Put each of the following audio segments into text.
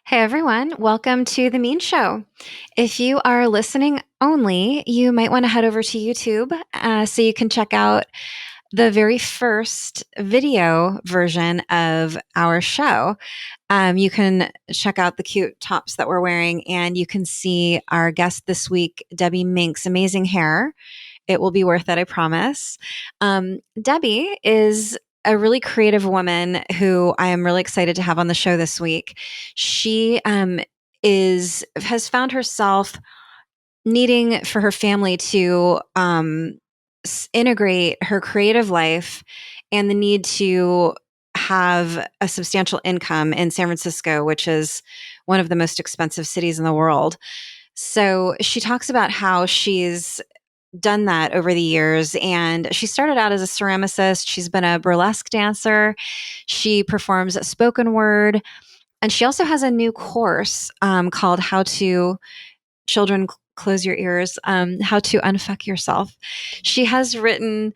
Hey everyone, welcome to The Mean Show. If you are listening only, you might want to head over to YouTube so you can check out the very first video version of our show. You can check out the cute tops that we're wearing, and you can see our guest this week, Debbie Mink's amazing hair. It will be worth it, I promise. Debbie is a really creative woman who I am really excited to have on the show this week. She is has found herself needing for her family to integrate her creative life and the need to have a substantial income in San Francisco, which is one of the most expensive cities in the world. So she talks about how she's done that over the years. And she started out as a ceramicist. She's been a burlesque dancer. She performs spoken word. And she also has a new course called How to Children Close Your Ears, How to Unfuck Yourself. She has written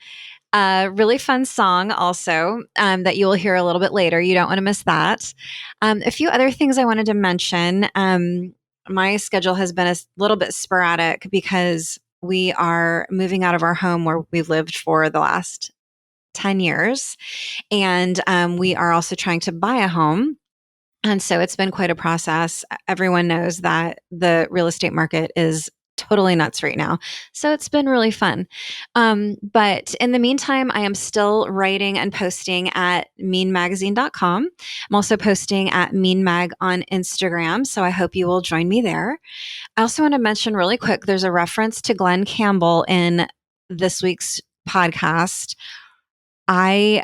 a really fun song also that you will hear a little bit later. You don't want to miss that. A few other things I wanted to mention. My schedule has been a little bit sporadic because we are moving out of our home where we've lived for the last 10 years. And we are also trying to buy a home. And so it's been quite a process. Everyone knows that the real estate market is totally nuts right now. So it's been really fun. But in the meantime, I am still writing and posting at meanmagazine.com. I'm also posting at meanmag on Instagram. So I hope you will join me there. I also want to mention really quick there's a reference to Glenn Campbell in this week's podcast. I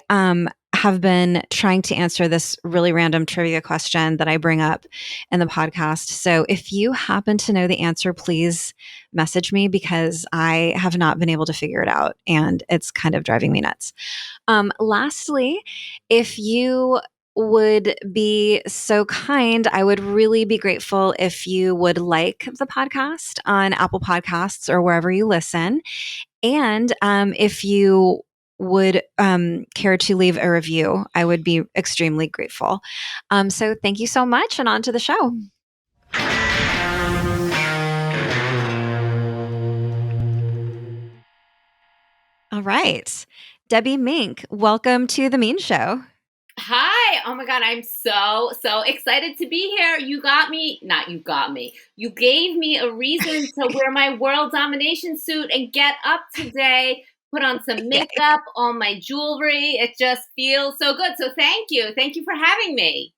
have been trying to answer this really random trivia question that I bring up in the podcast. So if you happen to know the answer, please message me because I have not been able to figure it out and it's kind of driving me nuts. Lastly, if you would be so kind, I would really be grateful if you would like the podcast on Apple Podcasts or wherever you listen. And if you would care to leave a review, I would be extremely grateful. So thank you so much, and on to the show. All right. Debbie Mink, welcome to The Mean Show. Hi. Oh my God. I'm so excited to be here. You got me. Not you got me. You gave me a reason to wear my world domination suit and get up today, put on some makeup, all my jewelry. It just feels so good. So thank you. Thank you for having me.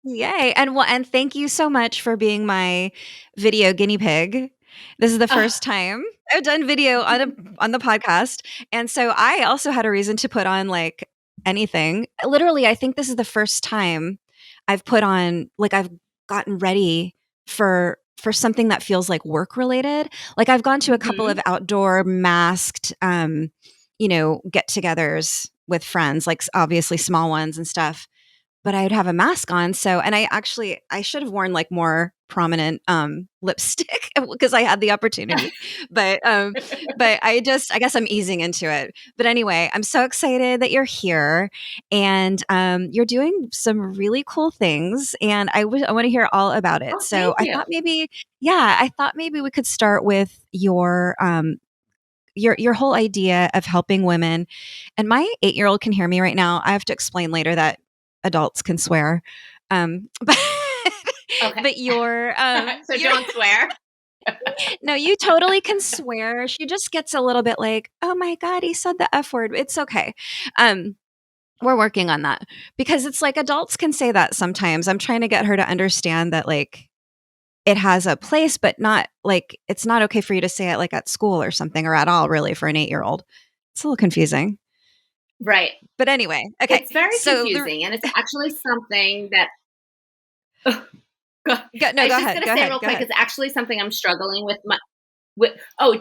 Yay. And thank you so much for being my video guinea pig. This is the Ugh. first time I've done video on the podcast. And so I also had a reason to put on like anything. Literally, I think this is the first time I've put on like I've gotten ready for something that feels like work related. Like I've gone to a couple Mhm. of outdoor masked get-togethers with friends, like obviously small ones and stuff, but I would have a mask on. So, and I should have worn like more prominent lipstick because I had the opportunity. But but I guess I'm easing into it. But anyway, I'm so excited that you're here and you're doing some really cool things and I want to hear all about it. Oh, So, thank you. I thought maybe we could start with your whole idea of helping women. And my 8-year-old can hear me right now. I have to explain later that adults can swear. But Okay. but So your don't swear. no, you totally can swear. She just gets a little bit like, "Oh my god, he said the F word." It's okay. Um, we're working on that because it's like adults can say that sometimes. I'm trying to get her to understand that like it has a place, but not like it's not okay for you to say it like at school or something or at all really for an 8-year-old. It's a little confusing. Right. But anyway, okay. It's very So the confusing. And it's actually something that I no, was go just ahead. going Go to say ahead. real Go quick, ahead. it's actually something I'm struggling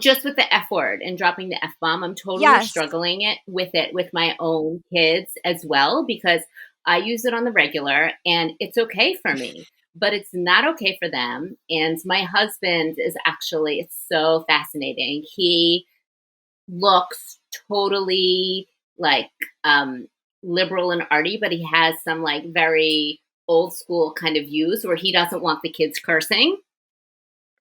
just with the F word and dropping the F bomb. I'm totally Yes. struggling it with my own kids as well because I use it on the regular and it's okay for me, but it's not okay for them. And my husband is actually, it's so fascinating. He looks totally like um liberal and arty, but he has some like very old school kind of views where he doesn't want the kids cursing.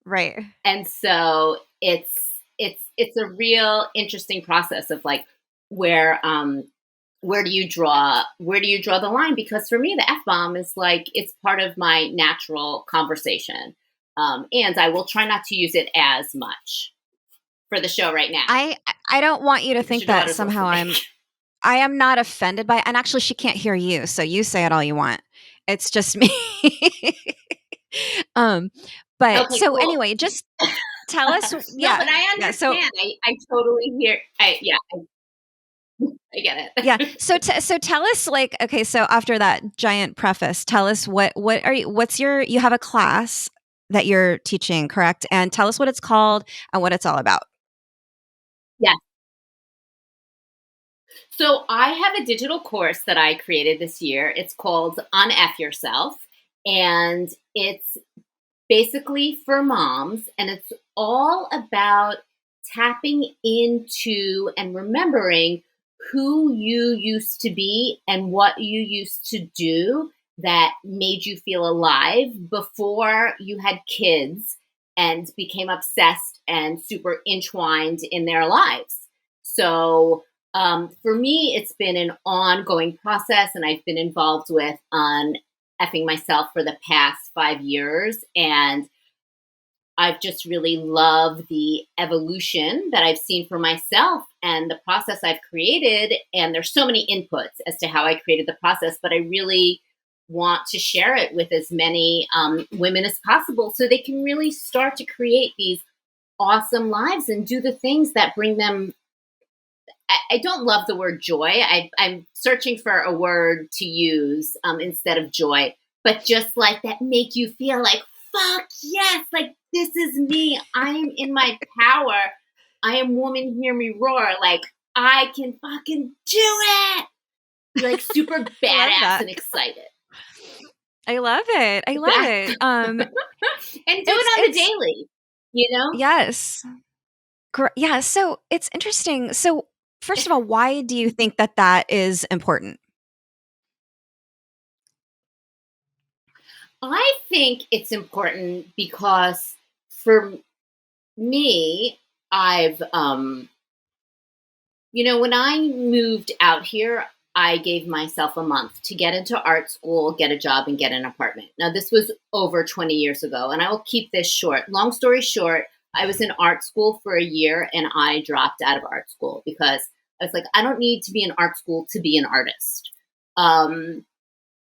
Right. And so it's a real interesting process of like where where do you draw the line? Because for me the F-bomb is like it's part of my natural conversation. And I will try not to use it as much for the show right now I don't want you to because think your that daughter's somehow listening. I am not offended by it, and actually she can't hear you, so you say it all you want. It's just me. Um, but Okay, so cool. anyway, just tell us No, but yeah, I yeah, so understand. I totally hear. Yeah, I get yeah, it. so tell us, like, okay, so after that giant preface, tell us what are you what's your you have a class that you're teaching, correct? And tell us what it's called and what it's all about. Yeah. So I have a digital course that I created this year. It's called Unf Yourself, and it's basically for moms, and it's all about tapping into and remembering who you used to be and what you used to do that made you feel alive before you had kids and became obsessed and super entwined in their lives. So, for me, it's been an ongoing process, and I've been involved with on effing myself for the past 5 years. And I've just really loved the evolution that I've seen for myself and the process I've created. And there's so many inputs as to how I created the process, but I really want to share it with as many women as possible so they can really start to create these awesome lives and do the things that bring them. I don't love the word joy. I'm searching for a word to use instead of joy, but just like that make you feel like, fuck yes, like this is me. I am in my power. I am woman, hear me roar. Like I can fucking do it. Be like super I love badass that. and excited. I love it. I love That's it. and do it on the It's daily, you know? yes. Yeah, so it's interesting. So, first of all, why do you think that that is important? I think it's important because for me, I've when I moved out here, I gave myself a month to get into art school, get a job, and get an apartment. Now, this was over 20 years ago, and I will keep this short. Long story short, I was in art school for a year and I dropped out of art school because I was like, I don't need to be in art school to be an artist. Um,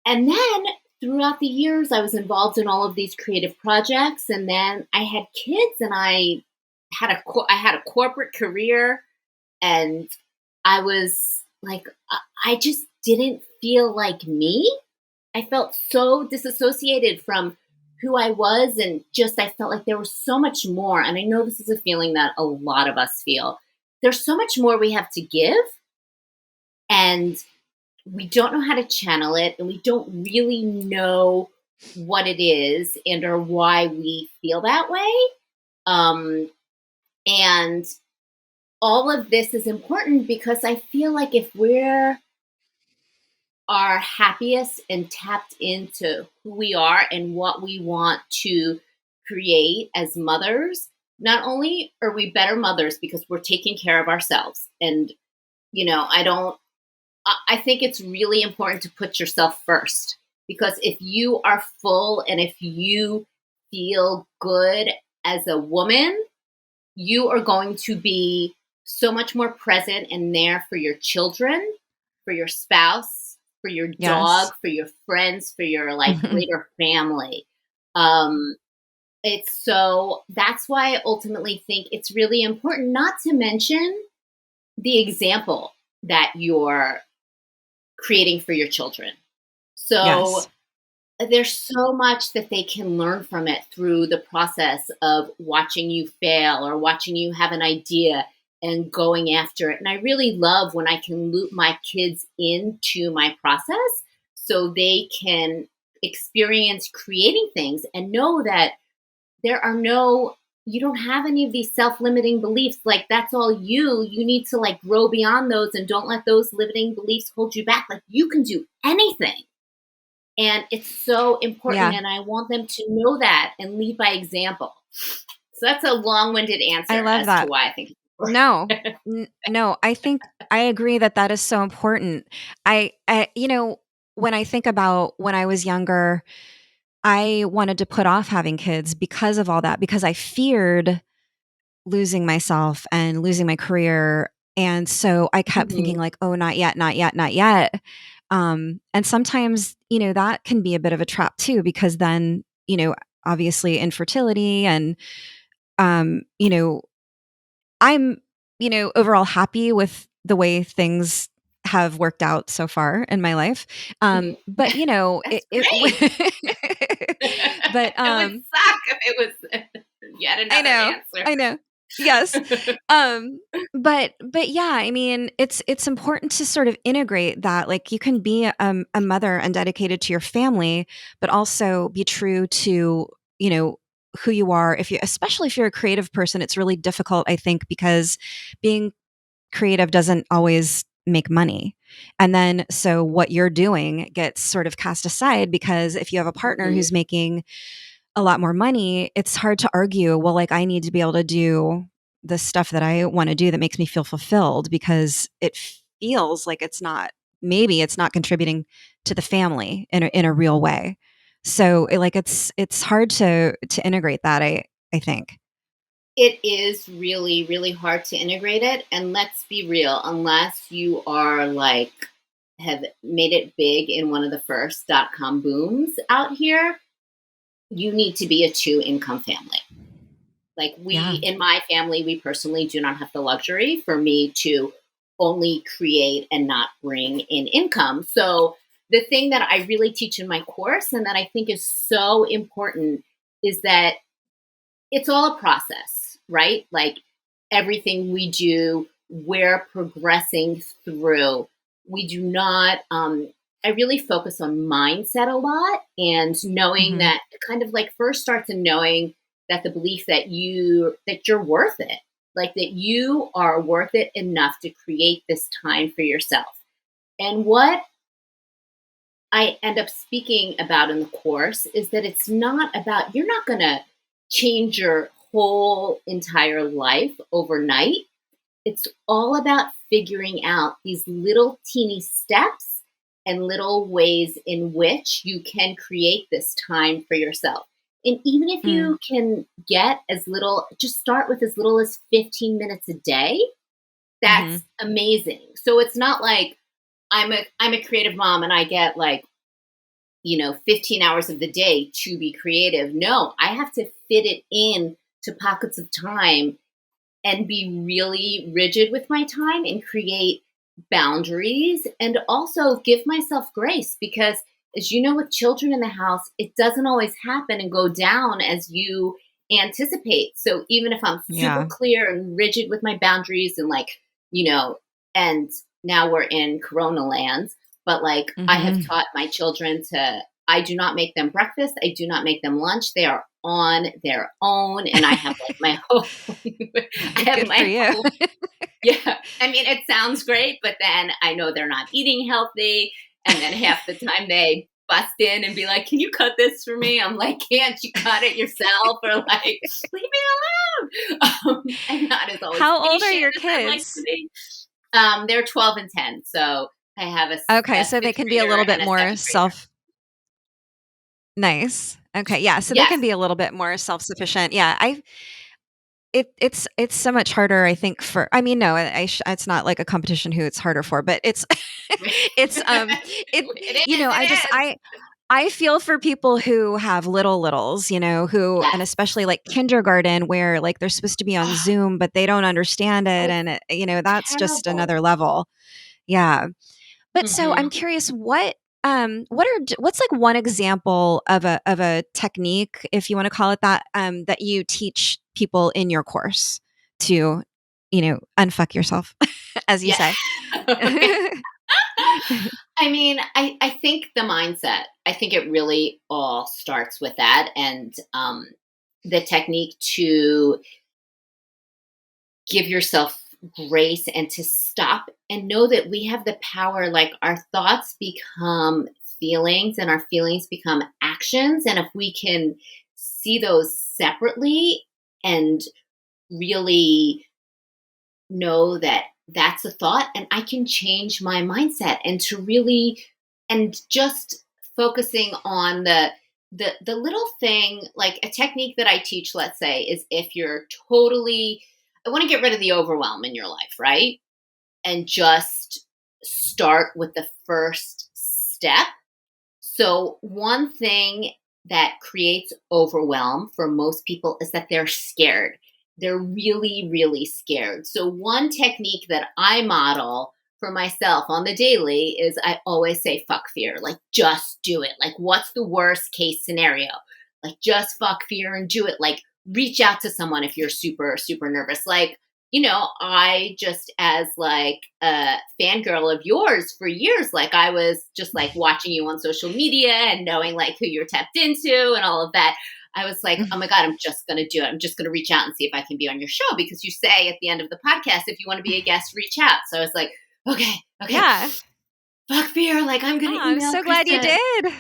and then throughout the years, I was involved in all of these creative projects, and then I had kids, and I had a corporate career, and I was like, I just didn't feel like me. I felt so disassociated from who I was, and just I felt like there was so much more. And I know this is a feeling that a lot of us feel. There's so much more we have to give, and we don't know how to channel it, and we don't really know what it is and or why we feel that way. Um, and all of this is important because I feel like if we're our happiest and tapped into who we are and what we want to create as mothers, not only are we better mothers because we're taking care of ourselves. And, I don't, I think it's really important to put yourself first because if you are full and if you feel good as a woman, you are going to be so much more present and there for your children, for your spouse, for your dog, Yes. for your friends, for your like greater family. Um, it's so that's why I ultimately think it's really important, not to mention the example that you're creating for your children. So Yes. there's so much that they can learn from it through the process of watching you fail or watching you have an idea and going after it. And I really love when I can loop my kids into my process so they can experience creating things and know that there are no you don't have any of these self-limiting beliefs like that's all you need to like grow beyond those and don't let those limiting beliefs hold you back like you can do anything And it's so important. Yeah. And I want them to know that and lead by example. So that's a long-winded I answer love as to that. why I think it's No. important. No, I think I agree that that is so important. When I think about when I was younger, I wanted to put off having kids because of all that, because I feared losing myself and losing my career. And so I kept thinking Mhm. like, oh, not yet, not yet, not yet. And sometimes, that can be a bit of a trap too, because then, obviously infertility and, um, you know, I'm, overall happy with the way things have worked out so far in my life. Mhm. But That's great. but It would suck if it was yet I another know. answer. I know. Yes. Um, but yeah, I mean, it's important to sort of integrate that. Like you can be a mother and dedicated to your family, but also be true to, who you are. Especially if you're a creative person, it's really difficult, I think, because being creative doesn't always make money. And then so what you're doing gets sort of cast aside because if you have a partner Mhm. who's making a lot more money, it's hard to argue, well, like I need to be able to do the stuff that I want to do that makes me feel fulfilled because it feels like maybe it's not contributing to the family in a real way. So it's hard to integrate that, I think. It is really, really hard to integrate it. And let's be real, unless you are like, have made it big in one of the first .com booms out here, you need to be a two income family. Like Yeah. in my family, we personally do not have the luxury for me to only create and not bring in income. So the thing that I really teach in my course and that I think is so important is that it's all a process, right? Like everything we do, we're progressing through. We do not, I really focus on mindset a lot and knowing Mhm. that kind of like first starts in knowing that the belief that you're worth it, like that you are worth it enough to create this time for yourself. And what I end up speaking about in the course is that it's not about, you're not going to change your whole entire life overnight. It's all about figuring out these little teeny steps and little ways in which you can create this time for yourself. And even if Mm. you can get just start with as little as 15 minutes a day, that's Mhm. amazing. So it's not like I'm a creative mom and I get like 15 hours of the day to be creative. No, I have to fit it in to pockets of time and be really rigid with my time and create boundaries and also give myself grace because as you know with children in the house it doesn't always happen and go down as you anticipate. So even if I'm super Yeah. clear and rigid with my boundaries and like and now we're in corona lands, but like I have Mhm. taught my children to, I do not make them breakfast, I do not make them lunch, they are on their own and I have like my whole I have Good for my you. whole yeah. I mean, it sounds great, but then I know they're not eating healthy. And then half the time they bust in and be like, can you cut this for me? I'm like, can't you cut it yourself? Or like, leave me alone. I'm not as always How old are patient your as I'd like to kids? be. They're 12 and 10. So I have Okay, a so they fifth can be a grader little bit and a more second grader. nice. Okay, yeah, so they Yes. can be a little bit more self-sufficient. Yeah, it's so much harder, I think, for I mean, no, it's not like a competition who it's harder for, but it's it's, it I just It is. I feel for people who have littles, who and Yes. especially like kindergarten where like they're supposed to be on Zoom, but they don't understand it, It's and that's just terrible. another level. Yeah. But so I'm Hmm. curious, what's like one example of a technique, if you want to call it that, that you teach people in your course to, unfuck yourself, as you Yeah. say. I mean, I think the mindset, I think it really all starts with that. And the technique to give yourself grace and to stop and know that we have the power, like our thoughts become feelings, and our feelings become actions. And if we can see those separately and really know that that's a thought and I can change my mindset, and to really, and just focusing on the little thing, like a technique that I teach, let's say, is if you're totally, I want to get rid of the overwhelm in your life, right? And just start with the first step. So one thing that creates overwhelm for most people is that they're scared. They're really, really scared. So one technique that I model for myself on the daily is I always say, fuck fear. Like, just do it. Like, what's the worst case scenario? Like, just fuck fear and do it. Like, reach out to someone if you're super, super nervous. Like, I just, as like a fangirl of yours for years, like I was just like watching you on social media and knowing like who you're tapped into and all of that. I was like, oh my God, I'm just going to do it. I'm just going to reach out and see if I can be on your show, because you say at the end of the podcast, if you want to be a guest, reach out. So I was like, okay, Yeah. fuck fear. Like, I'm going to I'm email so glad you Kristen. did.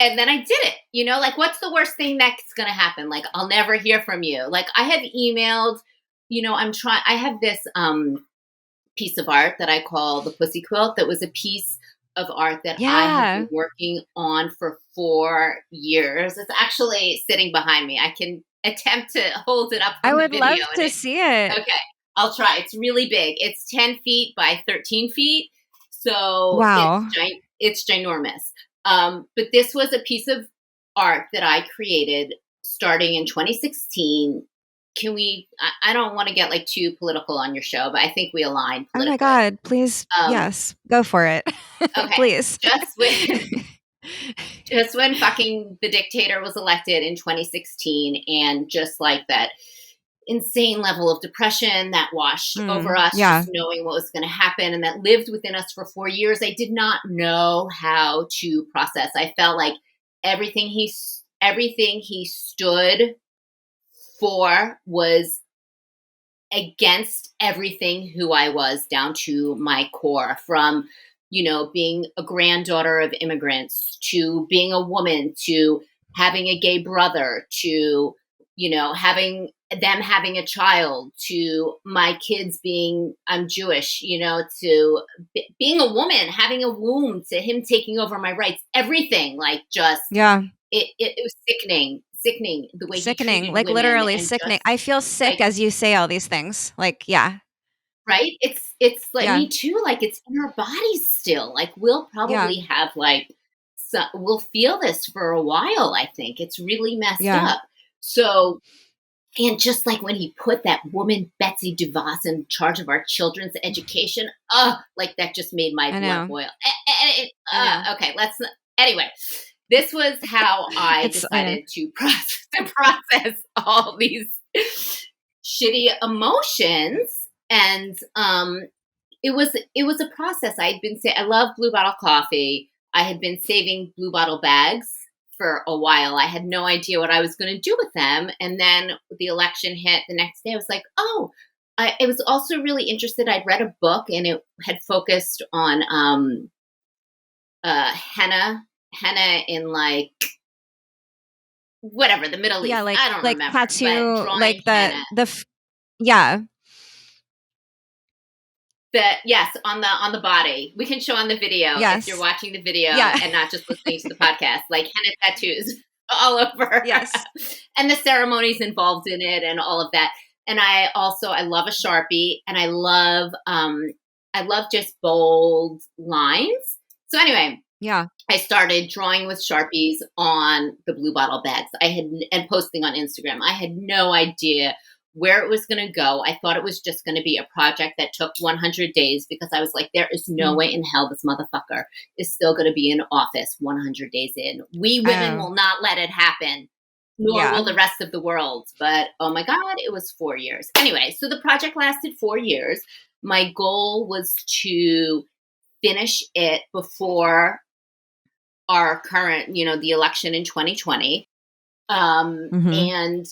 And then I did it, like, what's the worst thing that's going to happen? Like, I'll never hear from you. Like, I have emailed, I have this piece of art that I call the Pussy Quilt. That was a piece of art that I have Yeah. been working on for 4 years. It's actually sitting behind me. I can attempt to hold it up I on the would love video. to see it. Okay, I'll try. It's really big. It's 10 feet by 13 feet. So Wow. it's ginormous. But this was a piece of art that I created starting in 2016. I don't want to get like too political on your show, but I think we align Oh my politically. God. Please. Um, Yes. Go for it. okay. Please. Just when fucking the dictator was elected in 2016, and just like that insane level of depression that washed over us, Yeah. just knowing what was going to happen, and that lived within us for 4 years. I did not know how to process. I felt like everything he stood for was against everything who I was, down to my core, from being a granddaughter of immigrants, to being a woman, to having a gay brother, to having a child, to my kids being, I'm Jewish, to being a woman, having a womb, to him taking over my rights, everything, like, just Yeah. it was sickening the way he Sickening. treated Like, women, literally and sickening. just I feel sick like, as you say all these things. Like, yeah. right? It's like, Yeah. me too. Like, it's in our bodies still. Like, we'll Yeah. probably have like, we'll feel this for a while. I think it's really messed Yeah. up. So, and just like when he put that woman Betsy DeVos in charge of our children's education, like that just made my I blood know. boil. I know. Okay, let's not, anyway. This was how I I know. decided to process all these shitty emotions. And it was a process. I love Blue Bottle coffee. I had been saving Blue Bottle bags for a while. I had no idea what I was going to do with them. And then the election hit the next day. I was like, oh, I was also really interested. I'd read a book, and it had focused on henna in, like, whatever, the Middle Yeah. East. I don't Like remember, but tattoo, drawing like henna. yeah. Yes, on the body. We can show on the video if you're Yes. watching the video Yeah. and not just listening to the podcast, like henna tattoos all over. Yes. And the ceremonies involved in it and all of that. And I love a Sharpie, and I love just bold lines. So anyway, Yeah. I started drawing with Sharpies on the Blue Bottle bags. And posting on Instagram. I had no idea where it was going to go. I thought it was just going to be a project that took 100 days, because I was like, there is no way in hell this motherfucker is still going to be in office 100 days in. We women Oh. will not let it happen, nor Yeah. will the rest of the world. But oh my God, it was 4 years. Anyway, so the project lasted 4 years. My goal was to finish it before our current, the election in 2020. Mm-hmm. And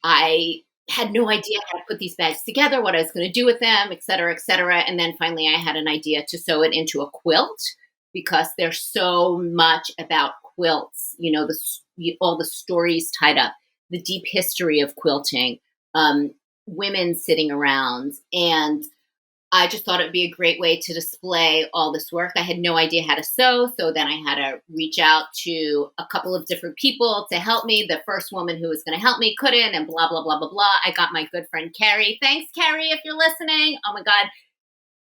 I had no idea how to put these bags together, what I was going to do with them, et cetera, et cetera. And then finally I had an idea to sew it into a quilt. because there's so much about quilts, all the stories tied up, the deep history of quilting, um, women sitting around. And I just thought it would be a great way to display all this work. I had no idea how to sew, so then I had to reach out to a couple of different people to help me. The first woman who was going to help me couldn't, and blah, blah, blah, blah, blah. I got my good friend Carrie. Thanks, Carrie, if you're listening. Oh my God.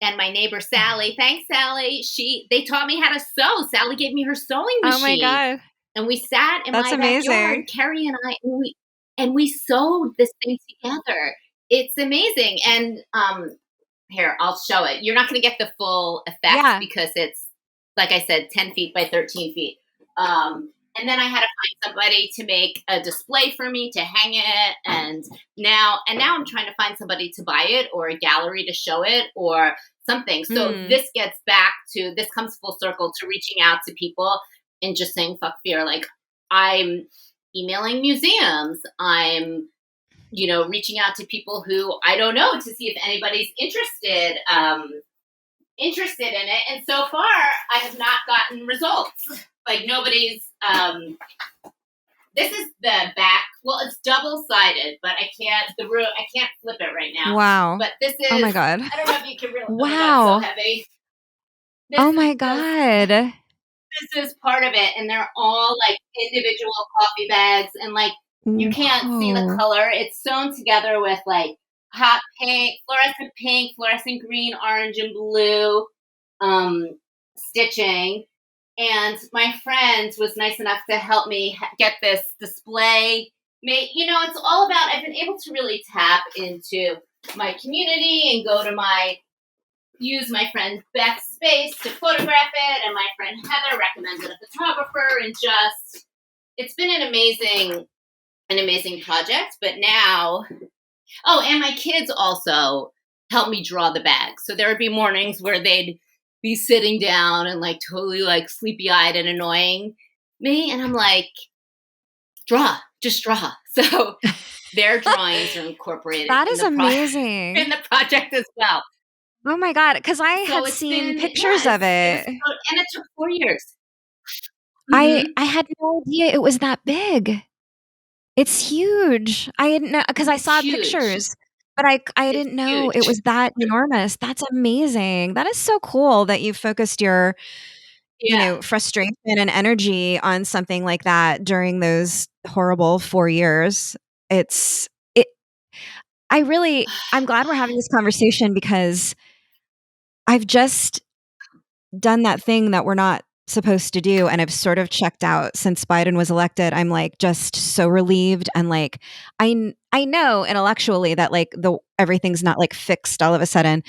And my neighbor Sally. Thanks, Sally. They taught me how to sew. Sally gave me her sewing Oh my machine. God. And we sat in That's my amazing. backyard, Carrie and I, and we sewed this thing together. It's amazing. And here, I'll show it. You're not going to get the full effects Yeah. because it's, like I said, 10 feet by 13 feet. And then I had to find somebody to make a display for me to hang it. And now I'm trying to find somebody to buy it, or a gallery to show it, or something. So this comes full circle to reaching out to people and just saying, fuck fear. Like, I'm emailing museums. I'm reaching out to people who I don't know to see if anybody's interested in it. And so far, I have not gotten results. Like, nobody's. This is the back. Well, it's double-sided, but I can't flip it right now. Wow. But this is. Oh my God. I don't know if you can really. Wow. Oh my God, so heavy. Oh my God. This is part of it, and they're all like individual coffee bags, and like you can't see the color. It's sewn together with like hot pink, fluorescent green, orange, and blue stitching. And my friend was nice enough to help me get this display made. It's all about, I've been able to really tap into my community and use my friend Beth's space to photograph it, and my friend Heather recommended a photographer, and it's been an amazing project. But now, and my kids also help me draw the bags. So there would be mornings where they'd be sitting down and like totally like sleepy-eyed and annoying me, and I'm like, just draw. So their drawings are incorporated. That is amazing. In the project as well. Oh my God, because I had seen pictures of it. And it took 4 years. I had no idea it was that big. It's huge. I didn't know, because I saw pictures, but I didn't know it was that enormous. That's amazing. That is so cool that you focused your frustration and energy on something like that during those horrible 4 years. I'm glad we're having this conversation, because I've just done that thing that we're not supposed to do, and I've sort of checked out since Biden was elected. I'm like just so relieved, and like I know intellectually that like everything's not like fixed all of a sudden,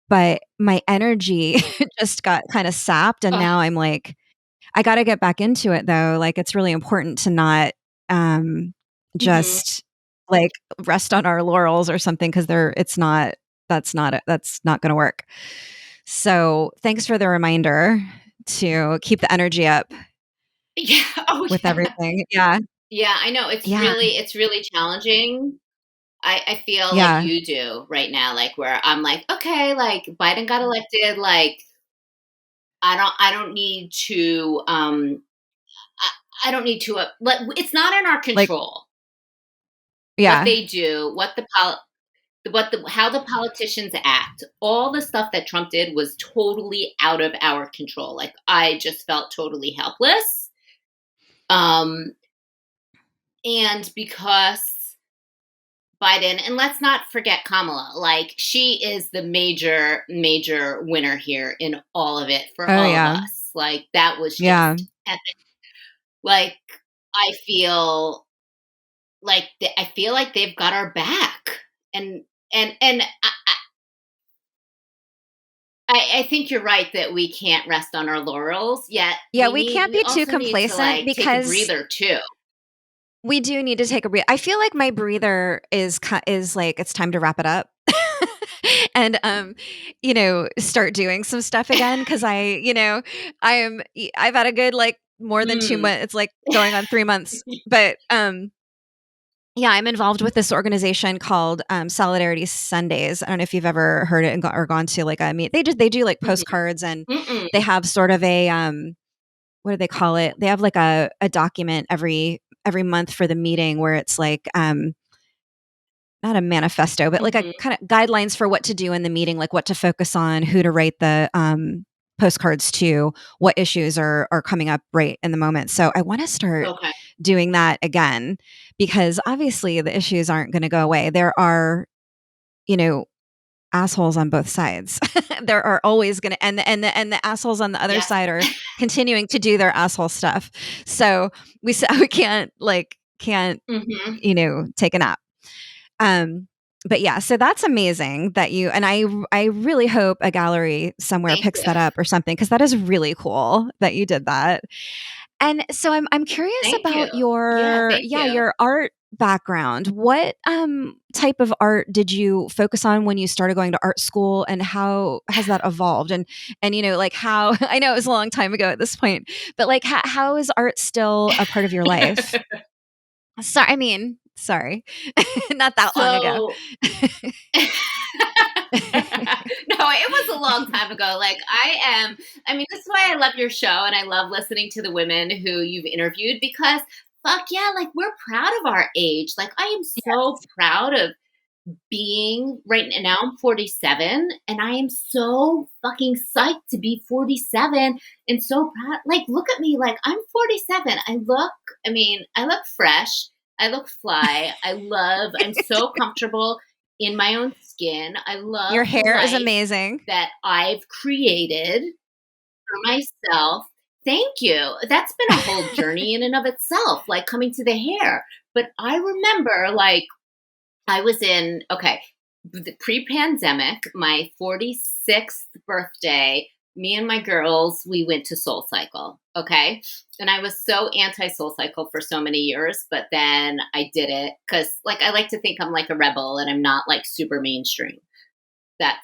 but my energy just got kind of sapped, and now I'm like, I got to get back into it though. Like, it's really important to not just like rest on our laurels or something, because that's not going to work. So thanks for the reminder to keep the energy up. Yeah. With everything. Yeah. Yeah, I know. It's really challenging. I feel like you do right now, like where I'm like, okay, like Biden got elected, like I don't need to I don't need to it's not in our control. What they do, how the politicians act, all the stuff that Trump did was totally out of our control. Like, I just felt totally helpless. And because Biden, and let's not forget Kamala, like she is the major winner here in all of it for all of us. Like, that was just epic. Like, I feel like they've got our back, and I think you're right that we can't rest on our laurels yet. Yeah, we can't be too complacent, because take a breather too. We do need to take a breather. I feel like my breather is like, it's time to wrap it up. And start doing some stuff again, because I've had a good like more than 2 months. It's like going on 3 months. But Yeah, I'm involved with this organization called Solidarity Sundays. I don't know if you've ever heard it or gone to like a meet. They do like Mhm. postcards, and they Mm-mm. have sort of a what do they call it? They have like a document every month for the meeting where it's like not a manifesto, but like a Mhm. kind of guidelines for what to do in the meeting, like what to focus on, who to write the postcards to, what issues are coming up right in the moment. So I want to start Okay. doing that again because obviously the issues aren't going to go away. There are, you know, assholes on both sides. There are always going to, and the assholes on the other Yes. side are continuing to do their asshole stuff. So we can't Mhm. take a nap. Um, but yeah, so that's amazing that you and I really hope a gallery somewhere Thank picks you. that up or something because that is really cool that you did that. And so I'm curious Thank you. about Yeah, your thank you. your art background. What type of art did you focus on when you started going to art school and how has that evolved? And like how I know it was a long time ago at this point, but like how is art still a part of your life? Sorry. Not that long ago. So no, it was a long time ago. Like I mean, this is why I love your show and I love listening to the women who you've interviewed because fuck yeah, like we're proud of our age. Like I am so Yes. proud of being right now I'm 47 and I am so fucking psyched to be 47 and so proud. Like look at me, like I'm 47. I look fresh. I look fly. I'm so comfortable in my own skin. I Your love the hair is life amazing. that I've created for myself. Thank you. That's been a whole journey in and of itself, like coming to the hair. But I remember like I was in, okay, the pre-pandemic, my 46th birthday, me and my girls, we went to Soul Cycle, okay? And I was so anti Soul Cycle for so many years, but then I did it cuz like I like to think I'm like a rebel and I'm not like super mainstream. But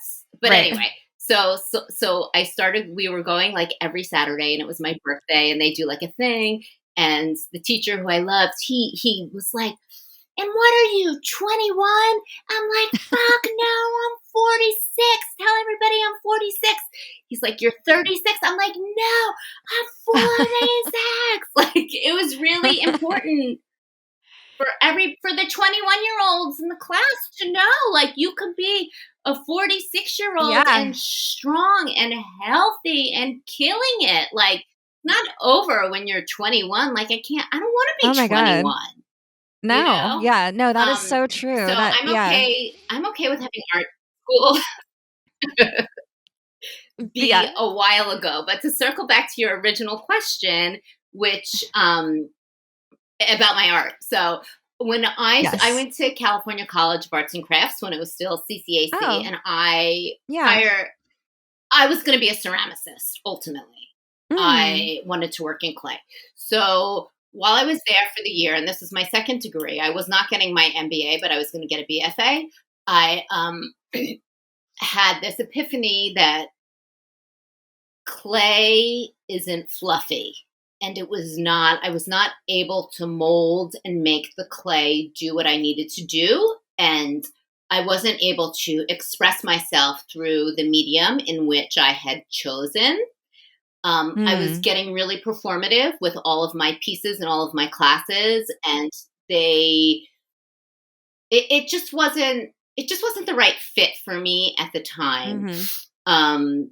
Right. anyway, so I started we were going like every Saturday and it was my birthday and they do like a thing and the teacher who I loved, he was like, and what are you, 21? I'm like, fuck no, I'm 46. Tell everybody I'm 46. He's like, you're 36. I'm like, no, I'm 46. Like, it was really important for the 21-year-olds in the class to know, like, you could be a 46-year-old Yeah. and strong and healthy and killing it. Like, not over when you're 21. Like, I don't want to be Oh my god. 21, you No. know? Yeah. No, that is Um, so so true. That yeah. I'm okay with having art school be Yeah. a while ago. But to circle back to your original question, which about my art. So when I Yes. went to California College of Arts and Crafts when it was still CCAC, Oh, and yeah. I was going to be a ceramicist ultimately. Mm. I wanted to work in clay. So while I was there for the year, and this is my second degree, I was not getting my MBA, but I was going to get a BFA. I had this epiphany that clay isn't fluffy. And I was not able to mold and make the clay do what I needed to do. And I wasn't able to express myself through the medium in which I had chosen. I was Mm. getting really performative with all of my pieces and all of my classes, and they it just wasn't the right fit for me at the time. Mhm. Um,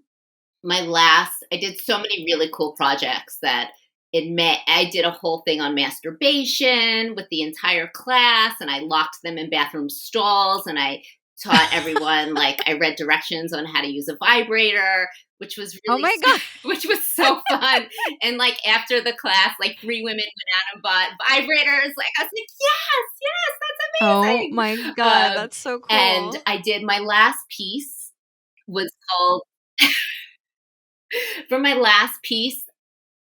I did so many really cool projects that I did a whole thing on masturbation with the entire class, and I locked them in bathroom stalls, and I taught everyone like I read directions on how to use a vibrator, which was Oh really my god. which was so fun. And like after the class, like three women went out and bought vibrators. Like I was like, Oh yes, my that's god, amazing. that's so And cool. I did my last piece was called for my last piece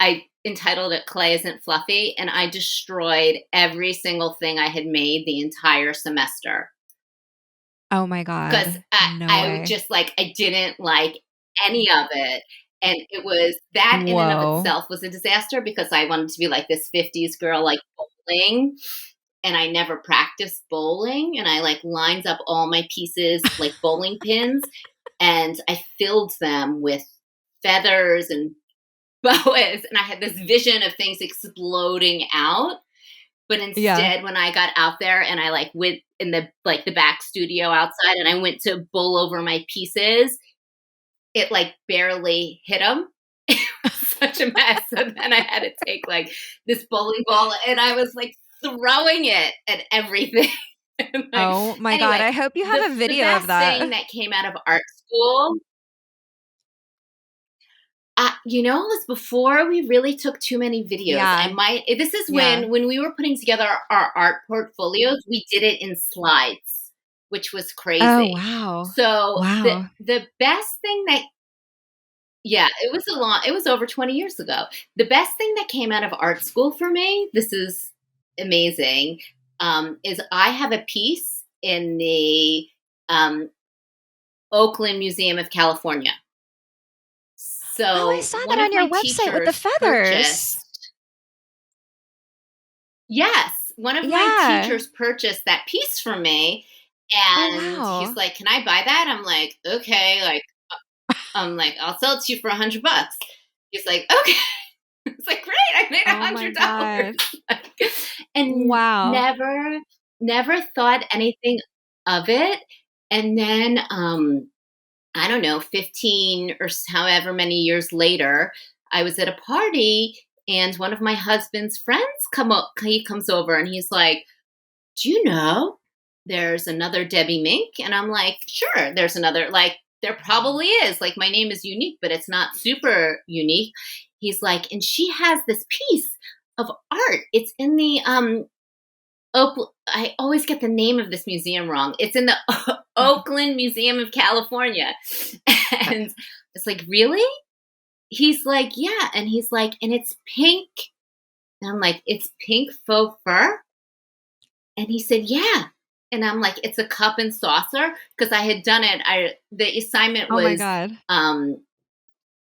I entitled it Clay Isn't Fluffy, and I destroyed every single thing I had made the entire semester. Oh my Because god. No I would way. just like, I didn't like any of it. And it was that in and of Whoa. itself was a disaster because I wanted to be like this 50s girl, like bowling. and I never practiced bowling, and I like lines up all my pieces like bowling pins, and I filled them with feathers and boas, and I had this vision of things exploding out. But Yeah. instead, when I got out there and I like went in the back studio outside and I went to bowl over my pieces, it like barely hit them. It was such a mess. And then I had to take like this bowling ball and I was like throwing it at everything. And, like, Oh my god, anyway, I hope you the have a the video of best thing that. that came out of art school, it was before we really took too many videos. Yeah. This is Yeah. when we were putting together our art portfolios, we did it in slides, which was Oh, crazy. wow. So Wow. the best thing that yeah, it was over 20 years ago. The best thing that came out of art school for me, this is amazing, is I have a piece in the um, Oakland Museum of California. Oh, I So saw one that of on your my website with the teachers feathers. purchased, yes, one of my Yeah. teachers purchased that piece from me, Oh, and he's wow. like, "Can I buy that?" I'm like, "Okay." Like, I'm like, "I'll sell it to you for $100." He's like, "Okay." It's like, great, I made Oh my $100. god. Like, and Wow. never thought anything of it. And then I don't know, 15 or however many years later, I was at a party and one of my husband's friends he comes over and he's like, "Do you know there's another Debbie Mink?" And I'm like, "Sure, there's another, like, there probably is. Like, my name is unique, but it's not super unique." He's like, "And she has this piece of art. It's in the I always get the name of this museum wrong. It's in the Oakland Museum of California." And it's like, "Really?" He's like, "Yeah." And he's like, "And it's pink." And I'm like, "It's pink faux fur?" And he said, "Yeah." And I'm like, "It's a cup and saucer?" Because I had done it. The assignment Oh my was god. um,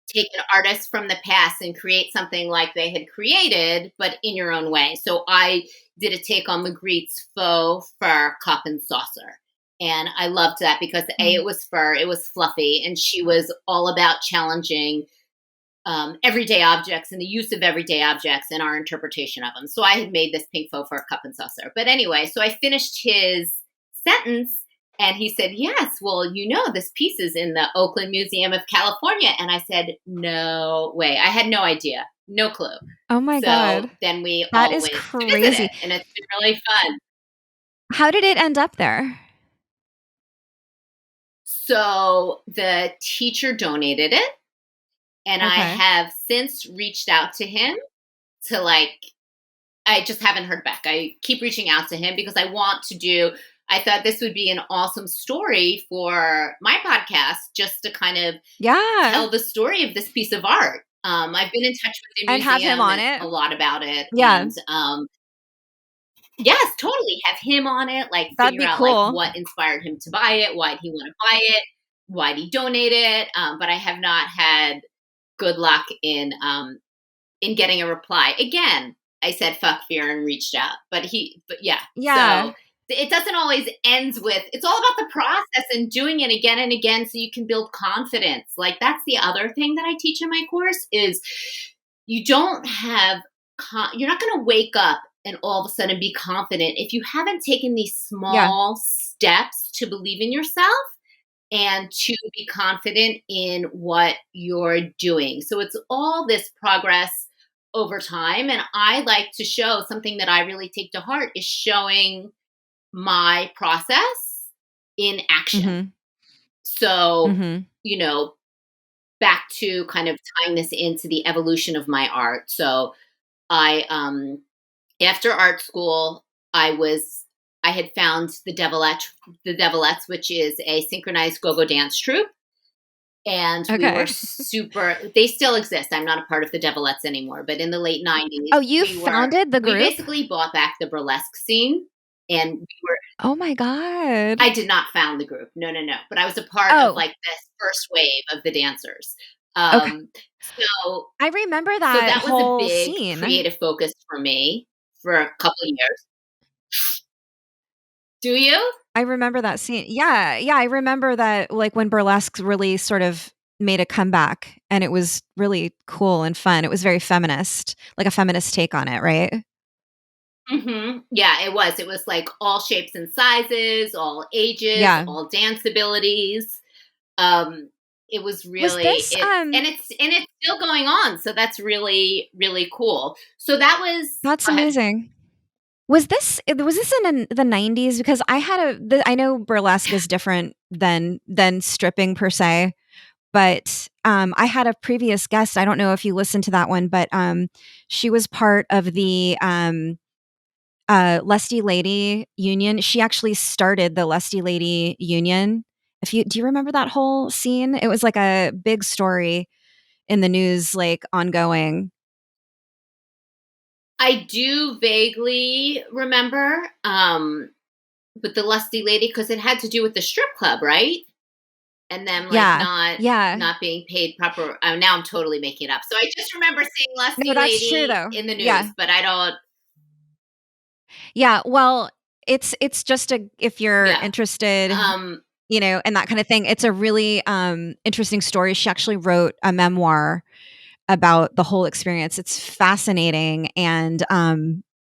take an artist from the past and create something like they had created, but in your own way. So I did a take on Magritte's faux fur cup and saucer. And I loved that because A, it Mm. was fur, it was fluffy, and she was all about challenging everyday objects and the use of everyday objects and our interpretation of them. So I had made this pink faux fur cup and saucer. But anyway, so I finished his sentence and he said, "Yes, well, this piece is in the Oakland Museum of California." And I said, "No way." I had no idea, no clue. Oh my So god. then we That all is went to visit it crazy. and it's been really fun. How did it end up there? So the teacher donated it and I Okay. have since reached out to him to like I just haven't heard back. I keep reaching out to him because I thought this would be an awesome story for my podcast just to kind of Yeah. tell the story of this piece of art. I've been in touch with the And have him museum on and it? a lot about it. Yeah. And yes, totally have him on it, like That'd figure be out like cool. what inspired him to buy it, why'd he want to buy it, why'd he donate it. But I have not had good luck in getting a reply. Again, I said fuck fear and reached out. But yeah. Yeah. So it doesn't always end with, it's all about the process and doing it again and again so you can build confidence. Like that's the other thing that I teach in my course is you don't have, you're not going to wake up and all of a sudden be confident if you haven't taken these Yeah. small steps to believe in yourself and to be confident in what you're doing. So it's all this progress over time. And I like to show something that I really take to heart is showing my process in action. Mhm. So, Mhm. you know, back to kind of tying this into the evolution of my art. So I after art school, I had found the Devilettes, which is a synchronized go-go dance troupe. And we were Okay. super, they still exist. I'm not a part of the Devilettes anymore, but in the late Oh, 90s, you founded the we group? basically bought back the burlesque scene. And Oh my god. I did not found the group. No, no, no. But I was a part of Oh, like this first wave of the dancers. okay. So I remember so that that was a whole big scene. creative focus for me for a couple of years. Do you? I remember that scene. Yeah, yeah, I remember that, like, when burlesque really sort of made a comeback, and it was really cool and fun. It was very feminist, like a feminist take on it, right? Yeah, it was. It was like all shapes and sizes, all ages, Yeah. all dance abilities. Um, it was Was really this, it, and it's still going on. So that's really really cool. So that was. that's Go ahead. amazing. Was this in the 90s? Because I know burlesque is different than stripping per se, but, I had a previous guest, I don't know if you listened to that one, but, she was part of the, Lusty Lady Union. She actually started the Lusty Lady Union. If you Do you remember that whole scene? It was like a big story in the news, like, ongoing. I do vaguely remember, with the lusty lady because it had to do with the strip club, right? And them like Yeah, yeah. not being paid proper. Now I'm totally making it up. So I just remember seeing No, lusty that's true lady though. in the Yeah. news, but I don't. Yeah, well, it's just a if you're Yeah. interested, Um. and that kind of thing, it's a really, interesting story. She actually wrote a memoir about the whole experience. It's fascinating and,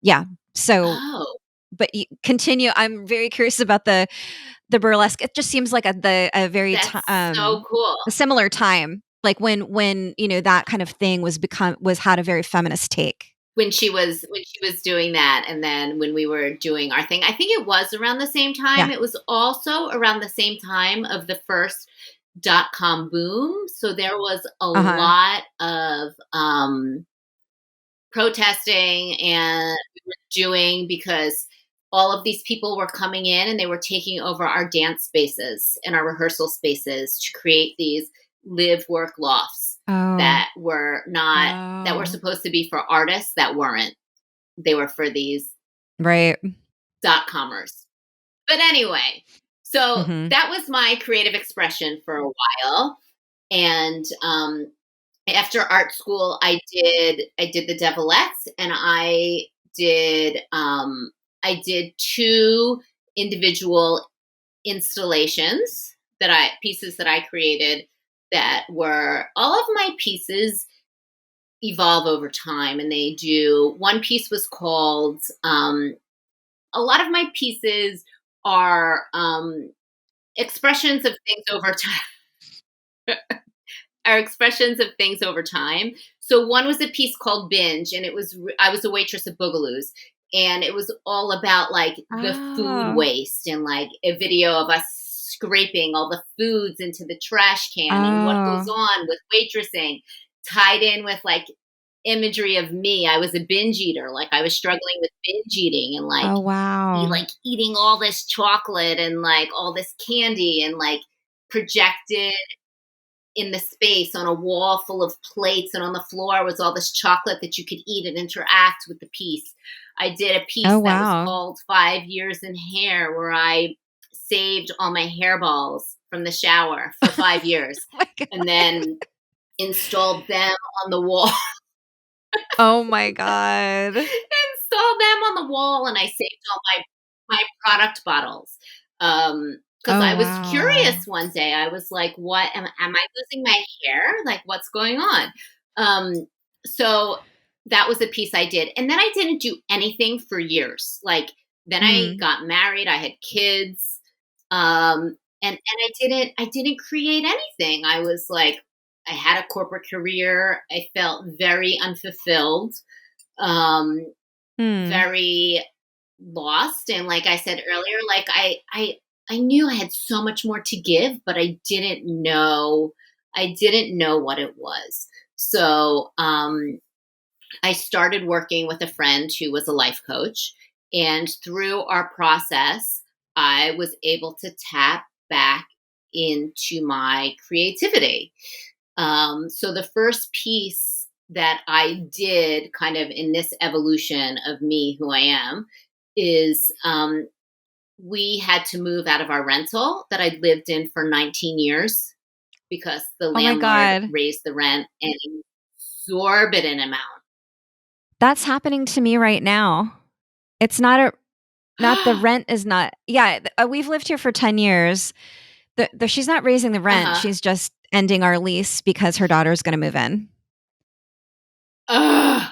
yeah. So, Oh, but you continue. I'm very curious about the burlesque. It just seems like a very that's so cool. a similar time, like when, that kind of thing was had a very feminist take. When she was doing that, and then when we were doing our thing, I think it was around the same time. Yeah. It was also around the same time of the first .com boom. So there was a Uh-huh. lot of protesting and we were doing because all of these people were coming in and they were taking over our dance spaces and our rehearsal spaces to create these live work lofts Oh. that were not that were Oh. supposed to be for artists that weren't. They were for these Right. dot commerce. But anyway, so Mhm. that was my creative expression for a while. And after art school, I did the Devilettes, and I did two individual installations that I pieces that I created that were all of my pieces evolve over time, and they do. One piece was called a lot of my pieces are expressions of things over time. Are expressions of things over time. So one was a piece called Binge, and I was a waitress at Boogaloo's, and it was all about like the food Oh. waste and like a video of us scraping all the foods into the trash can and what goes Oh. on with waitressing, tied in with like imagery of me. I was a binge eater, like I was struggling with binge eating and Oh, wow. like eating all this chocolate and like all this candy and like projected in the space on a wall full of plates, and on the floor was all this chocolate that you could eat and interact with the piece. I did a Oh, piece that was wow. called 5 Years in Hair, where I saved all my hairballs from the shower for 5 years Oh my and god. then installed them on the wall. Oh my god. Installed them on the wall, and I saved all my product bottles. Because Oh, I was wow. curious one day. I was like, "What am I losing my hair? Like, what's going on?" So that was a piece I did, and then I didn't do anything for years. Like, then I Mm. got married. I had kids, and I didn't create anything. I was like, I had a corporate career. I felt very unfulfilled. Um, Hmm. very lost, and like I said earlier, like I knew I had so much more to give, but I didn't know what it was. So I started working with a friend who was a life coach, and through our process I was able to tap back into my creativity. So the first piece that I did kind of in this evolution of me, who I am, is we had to move out of our rental that I'd lived in for 19 years because the Oh my landlord god. raised the rent an exorbitant amount. That's happening to me right now. It's not a not the rent is not. Yeah, we've lived here for 10 years. She's not raising the rent. Uh-huh. She's just ending our lease because her daughter's going to move in. Ugh.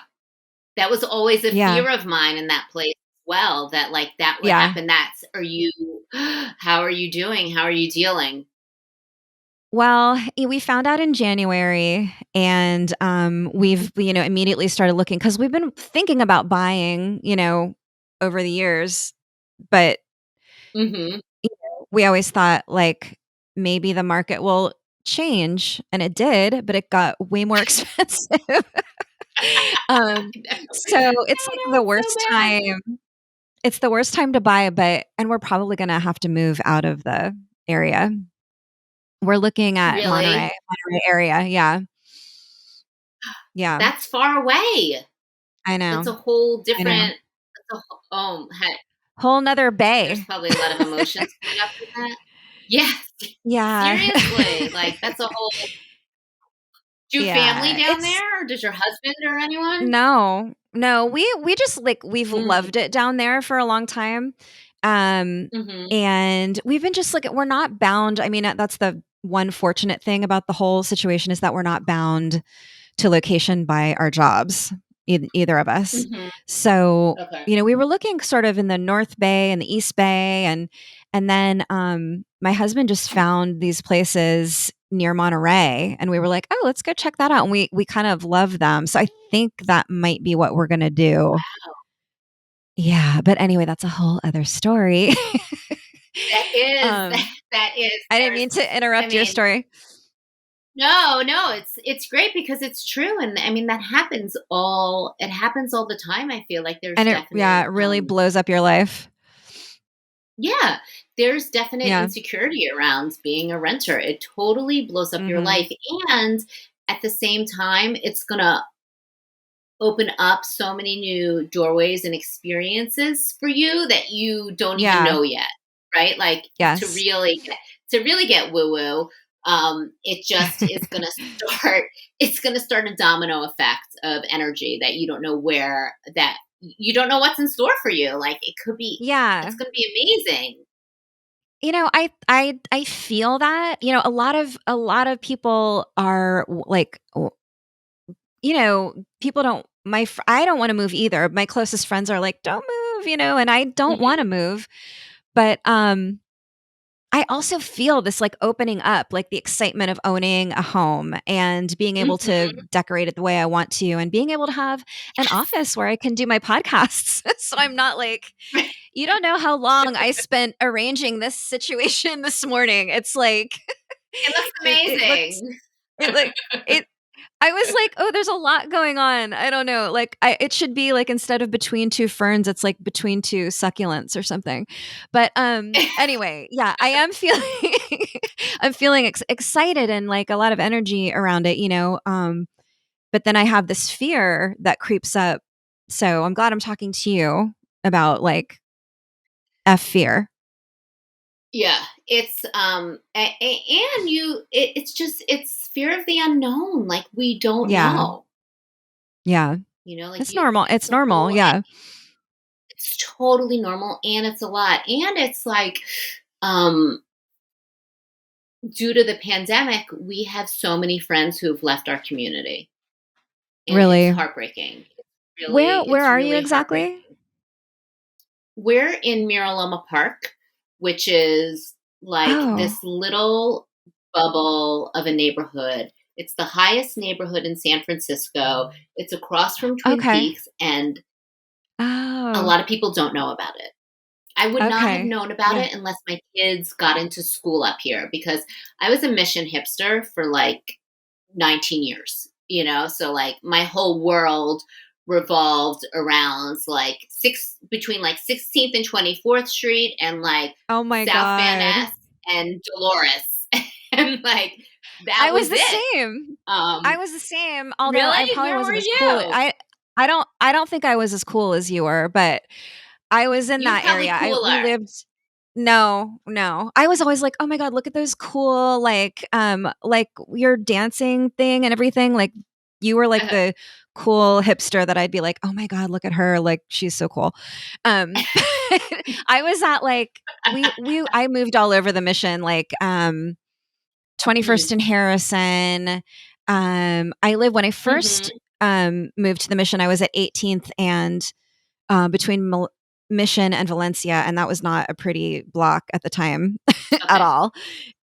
That was always a Yeah. fear of mine in that place as well, that, like, that would Yeah. happen. That's are you how are you doing? How are you dealing? Well, we found out in January, and we've immediately started looking because we've been thinking about buying, over the years, but Mhm. we always thought like maybe the market will change, and it did, but it got way more expensive. um, I know. so it's I like know, the it's so worst bad. time. It's the worst time to buy, and we're probably going to have to move out of the area. We're looking at Really? Monterey area. Yeah. Yeah. That's far away. I That's know. a whole I know. different that's a wh heck, Whole 'nother there's bay. probably a lot of emotions caught up in that. Yes, Yeah. seriously, like, that's a whole do you have family Yeah. down It's there, or does your husband or anyone? no. No, we just, like, we've Mm, loved it down there for a long time. Um, mhm, and we've been just, like, we're not bound. I mean, that's the one fortunate thing about the whole situation is that we're not bound to location by our jobs, either of us. mhm, So, okay. we were looking sort of in the North Bay and the East Bay, and then my husband just found these places near Monterey, and we were like, "Oh, let's go check that out." And we kind of love them. So I think that might be what we're going to do. Yeah, but anyway, that's a whole other story. That is um that is I didn't there's mean to I interrupt your mean, story. no, no, it's great because it's true, and I mean, it happens all the time, I feel like there's And definite, it really blows up your life. yeah, there's definite Yeah. insecurity around being a renter. It totally blows up your Mhm. life, and at the same time, it's gonna open up so many new doorways and experiences for you that you don't even Yeah. know yet, right? Like Yes. to really get woo woo, it just is going to start. It's going to start a domino effect of energy that you don't know where that you don't know what's in store for you. Like it could be, Yeah. it's going to be amazing. I feel that. A lot of people are like, people don't. I don't want to move either. My closest friends are like, "Don't move," and I don't want to Hmm. move. But I also feel this like opening up, like the excitement of owning a home and being able to Hmm. decorate it the way I want to, and being able to have an Yes, office where I can do my podcasts. So I'm not like, you don't know how long I spent arranging this situation this morning. It's like it looks it looked amazing. it like it I was like, "Oh, there's a lot going on." I don't know. Like it should be like instead of between two ferns, it's like between two succulents or something. But anyway, yeah, I am feeling I'm feeling excited and like a lot of energy around it, but then I have this fear that creeps up. So I'm glad I'm talking to you about like F fear. Yeah, it's and it's just it's fear of the unknown. Like we don't Yeah. know, Yeah. like It's you. normal. It's It's a normal. whole. Yeah. It's totally normal, and it's a lot, and it's like, um, due to the pandemic, we have so many friends who have left our community, and it's Really. heartbreaking. Where It's are you really exactly? heartbreaking. We're in Miraloma Park, which is like Oh. this little bubble of a neighborhood. It's the highest neighborhood in San Francisco. It's across from Twin Okay. Peaks, and a Oh. lot of people don't know about it. I would not have Okay. known about Yeah. it unless my kids got into school up here because I was a mission hipster for like 19 years, so like my whole world revolved around like between like 16th and 24th Street and like Oh my South Van god. Ness and Dolores. And like that I was was the it. same. I Um was the same, although I really? probably Where were wasn't as cool. you? I don't think I was as cool as you were, but I was in You were that probably area. I we cooler. lived No, no. I was always like, "Oh my god, look at those cool like your dancing thing and everything." Like you were like the cool hipster that I'd be like, "Oh my god, look at her, like, she's so cool." I was at, like I moved all over the Mission, like, 21st Mhm. and Harrison. When I first, Mhm. moved to the Mission, I was at 18th and, between Mission and Valencia, and that was not a pretty block at the time at Okay. all.